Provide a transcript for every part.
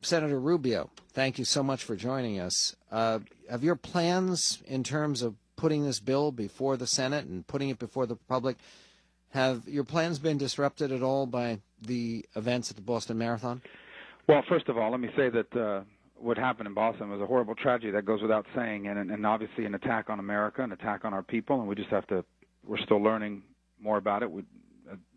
Senator Rubio, thank you so much for joining us. Have your plans in terms of putting this bill before the Senate and putting it before the public, have your plans been disrupted at all by the events at the Boston Marathon? Well, first of all, let me say that what happened in Boston was a horrible tragedy. That goes without saying, and obviously an attack on America, an attack on our people, and we just have to, we're still learning more about it.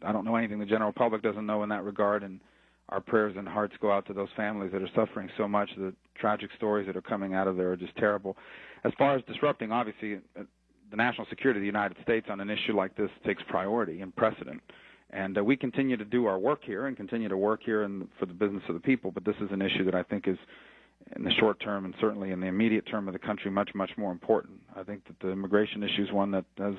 I don't know anything the general public doesn't know in that regard, and our prayers and hearts go out to those families that are suffering so much. The tragic stories that are coming out of there are just terrible. As far as disrupting, obviously, the national security of the United States on an issue like this takes priority and precedent. And we continue to do our work here and continue to work here for the business of the people, but this is an issue that I think is, in the short term and certainly in the immediate term of the country, much, much more important. I think that the immigration issue is one that has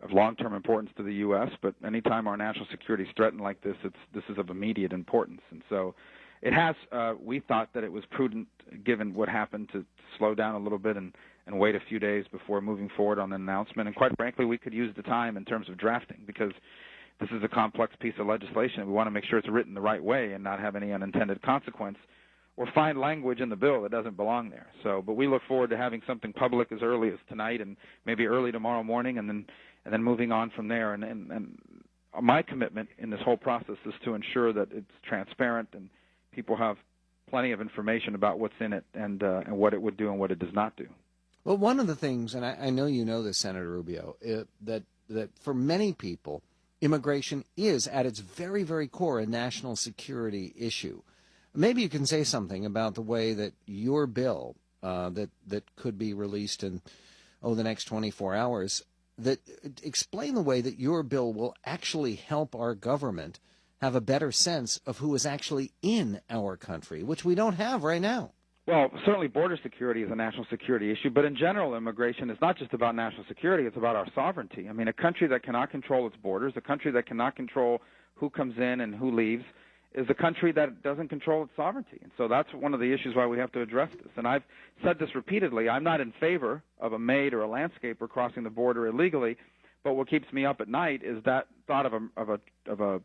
of long-term importance to the U.S., but anytime our national security is threatened like this, this is of immediate importance. And so it has, we thought that it was prudent, given what happened, to slow down a little bit and wait a few days before moving forward on an announcement. And quite frankly, we could use the time in terms of drafting, because this is a complex piece of legislation, and we want to make sure it's written the right way and not have any unintended consequence or find language in the bill that doesn't belong there. So, but we look forward to having something public as early as tonight and maybe early tomorrow morning, and then moving on from there. And my commitment in this whole process is to ensure that it's transparent and people have plenty of information about what's in it and what it would do and what it does not do. Well, one of the things, and I know you know this, Senator Rubio, that for many people, immigration is at its very, very core a national security issue. Maybe you can say something about the way that your bill that could be released in the next 24 hours, that explain the way that your bill will actually help our government have a better sense of who is actually in our country, which we don't have right now. Well, certainly border security is a national security issue, but in general, immigration is not just about national security, it's about our sovereignty. I mean, a country that cannot control its borders, a country that cannot control who comes in and who leaves, is a country that doesn't control its sovereignty. And so that's one of the issues why we have to address this. And I've said this repeatedly. I'm not in favor of a maid or a landscaper crossing the border illegally, but what keeps me up at night is that thought of a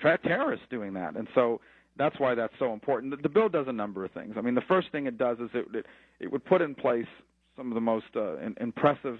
terrorist doing that. And so that's why that's so important. The bill does a number of things. I mean, the first thing it does is it would put in place some of the most impressive,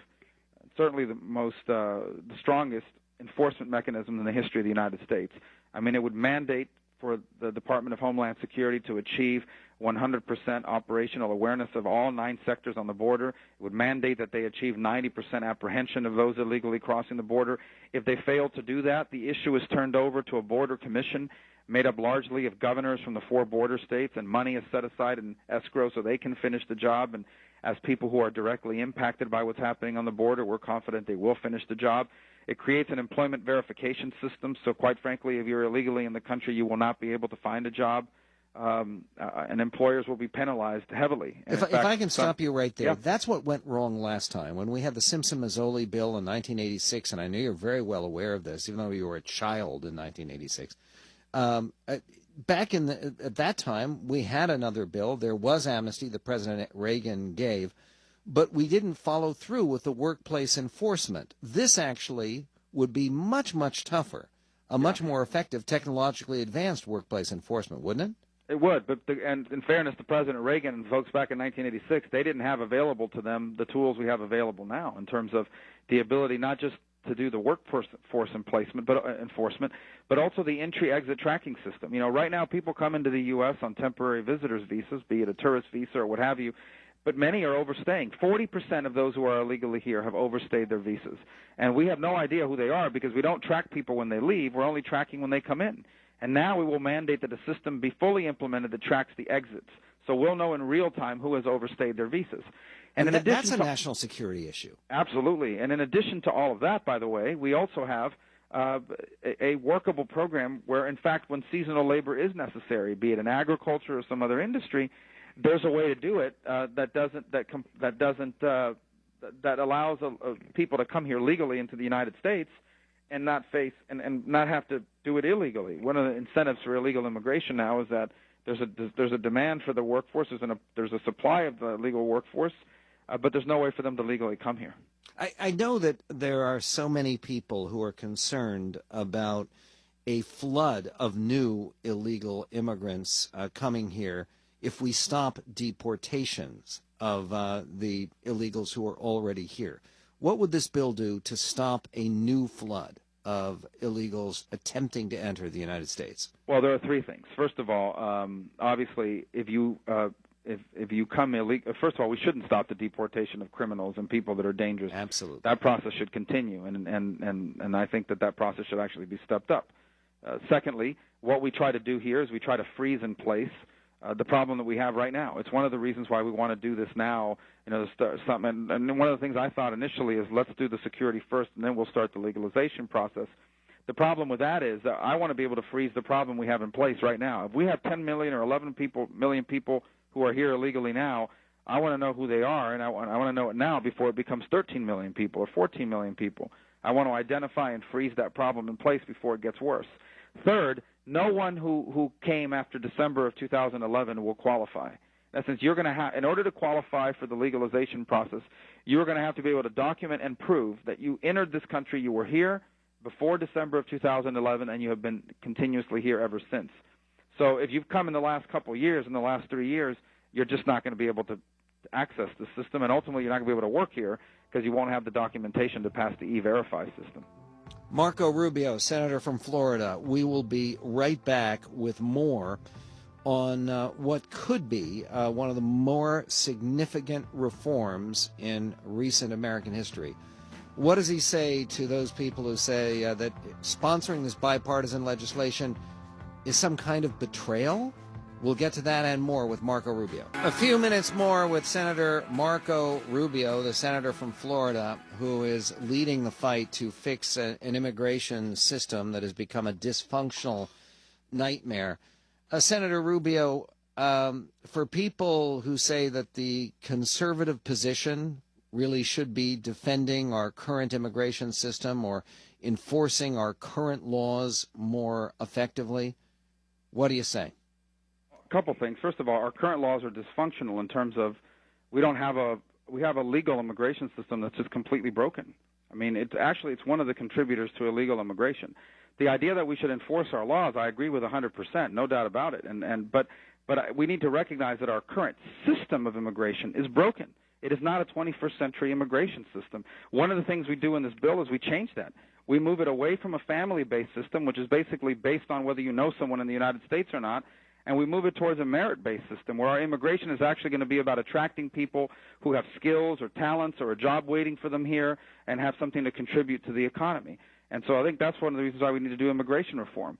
certainly the strongest enforcement mechanism in the history of the United States. I mean, it would mandate for the Department of Homeland Security to achieve 100% operational awareness of all 9 sectors on the border. It would mandate that they achieve 90% apprehension of those illegally crossing the border. If they fail to do that, the issue is turned over to a border commission made up largely of governors from the 4 border states, and money is set aside in escrow so they can finish the job. And as people who are directly impacted by what's happening on the border, we're confident they will finish the job. It creates an employment verification system, so quite frankly, if you're illegally in the country, you will not be able to find a job, and employers will be penalized heavily. If I can stop you right there, yeah. That's what went wrong last time when we had the Simpson-Mazzoli bill in 1986, and I know you're very well aware of this, even though you were a child in 1986. Back at that time, we had another bill. There was amnesty that President Reagan gave, but we didn't follow through with the workplace enforcement. This actually would be much, much tougher, a much more effective, technologically advanced workplace enforcement, wouldn't it? It would, but and in fairness to President Reagan and folks back in 1986, they didn't have available to them the tools we have available now in terms of the ability not just to do the workforce enforcement, but also the entry-exit tracking system. You know, right now people come into the U.S. on temporary visitors visas, be it a tourist visa or what have you, but many are overstaying. 40% of those who are illegally here have overstayed their visas. And we have no idea who they are because we don't track people when they leave. We're only tracking when they come in. And now we will mandate that the system be fully implemented that tracks the exits. So we'll know in real time who has overstayed their visas. And that's a national security issue. Absolutely. And in addition to all of that, by the way, we also have a workable program where, in fact, when seasonal labor is necessary, be it in agriculture or some other industry, there's a way to do it that allows people to come here legally into the United States and not face and not have to do it illegally. One of the incentives for illegal immigration now is that there's a demand for the workforce, there's a supply of the legal workforce, but there's no way for them to legally come here. I know that there are so many people who are concerned about a flood of new illegal immigrants coming here if we stop deportations of the illegals who are already here. What would this bill do to stop a new flood of illegals attempting to enter the United States? Well, there are three things. First of all, obviously, if you come illegal, first of all, we shouldn't stop the deportation of criminals and people that are dangerous. Absolutely. That process should continue, and I think that process should actually be stepped up. Secondly, what we try to do here is we try to freeze in place the problem that we have right now. It's one of the reasons why we want to do this now. And one of the things I thought initially is let's do the security first, and then we'll start the legalization process. The problem with that is that I want to be able to freeze the problem we have in place right now. If we have 10 million or 11 million people who are here illegally now, I want to know who they are, and I want to know it now before it becomes 13 million people or 14 million people. I want to identify and freeze that problem in place before it gets worse. Third, no one who came after December of 2011 will qualify. In essence, you're going to have, in order to qualify for the legalization process, you're going to have to be able to document and prove that you entered this country, you were here before December of 2011, and you have been continuously here ever since. So if you've come in the last couple of years, in the last 3 years, you're just not going to be able to access the system, and ultimately you're not going to be able to work here because you won't have the documentation to pass the E-Verify system. Marco Rubio, Senator from Florida. We will be right back with more on what could be one of the more significant reforms in recent American history. What does he say to those people who say that sponsoring this bipartisan legislation is some kind of betrayal? We'll get to that and more with Marco Rubio. A few minutes more with Senator Marco Rubio, the senator from Florida, who is leading the fight to fix an immigration system that has become a dysfunctional nightmare. Senator Rubio, for people who say that the conservative position really should be defending our current immigration system or enforcing our current laws more effectively, what do you say? A couple things. First of all, our current laws are dysfunctional in terms of we have a legal immigration system that's just completely broken. I mean, it's one of the contributors to illegal immigration. The idea that we should enforce our laws, I agree with 100%, no doubt about it. But we need to recognize that our current system of immigration is broken. It is not a 21st century immigration system. One of the things we do in this bill is we change that. We move it away from a family-based system, which is basically based on whether you know someone in the United States or not, and we move it towards a merit-based system where our immigration is actually going to be about attracting people who have skills or talents or a job waiting for them here and have something to contribute to the economy. And so I think that's one of the reasons why we need to do immigration reform.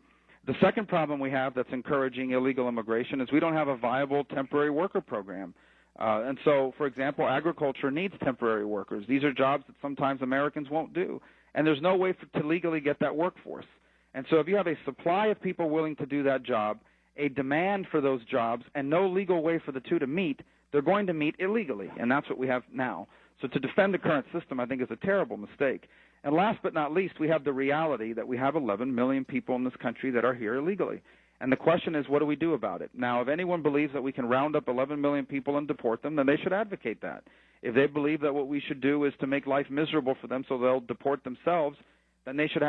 The second problem we have that's encouraging illegal immigration is we don't have a viable temporary worker program. And so, for example, agriculture needs temporary workers. These are jobs that sometimes Americans won't do. And there's no way to legally get that workforce. And so if you have a supply of people willing to do that job, a demand for those jobs, and no legal way for the two to meet, they're going to meet illegally, and that's what we have now. So to defend the current system, I think, is a terrible mistake. And last but not least, we have the reality that we have 11 million people in this country that are here illegally. And the question is, what do we do about it? Now, if anyone believes that we can round up 11 million people and deport them, then they should advocate that. If they believe that what we should do is to make life miserable for them so they'll deport themselves, then they should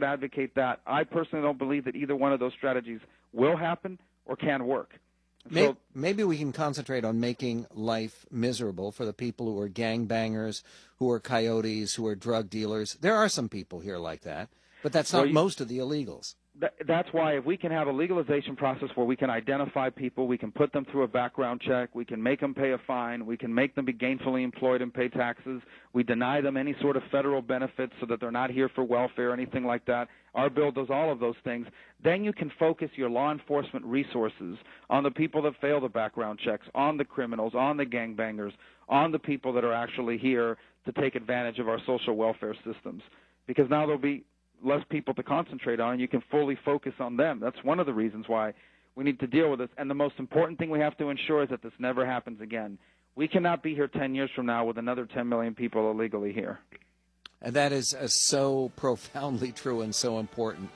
advocate that. I personally don't believe that either one of those strategies will happen or can work. Maybe we can concentrate on making life miserable for the people who are gangbangers, who are coyotes, who are drug dealers. There are some people here like that, but that's not most of the illegals. That's why if we can have a legalization process where we can identify people, we can put them through a background check, we can make them pay a fine, we can make them be gainfully employed and pay taxes, we deny them any sort of federal benefits so that they're not here for welfare or anything like that. Our bill does all of those things. Then you can focus your law enforcement resources on the people that fail the background checks, on the criminals, on the gangbangers, on the people that are actually here to take advantage of our social welfare systems. Because now there'll be less people to concentrate on, and you can fully focus on them. That's one of the reasons why we need to deal with this. And the most important thing we have to ensure is that this never happens again. We cannot be here 10 years from now with another 10 million people illegally here. And that is so profoundly true and so important.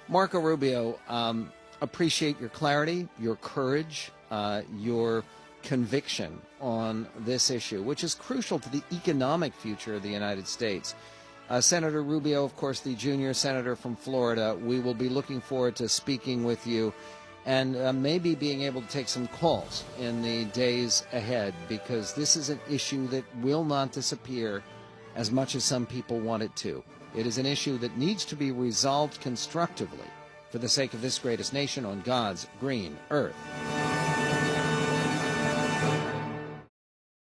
Marco Rubio, appreciate your clarity, your courage, your conviction on this issue, which is crucial to the economic future of the United States. Senator Rubio, of course, the junior senator from Florida, we will be looking forward to speaking with you and maybe being able to take some calls in the days ahead, because this is an issue that will not disappear as much as some people want it to. It is an issue that needs to be resolved constructively for the sake of this greatest nation on God's green earth.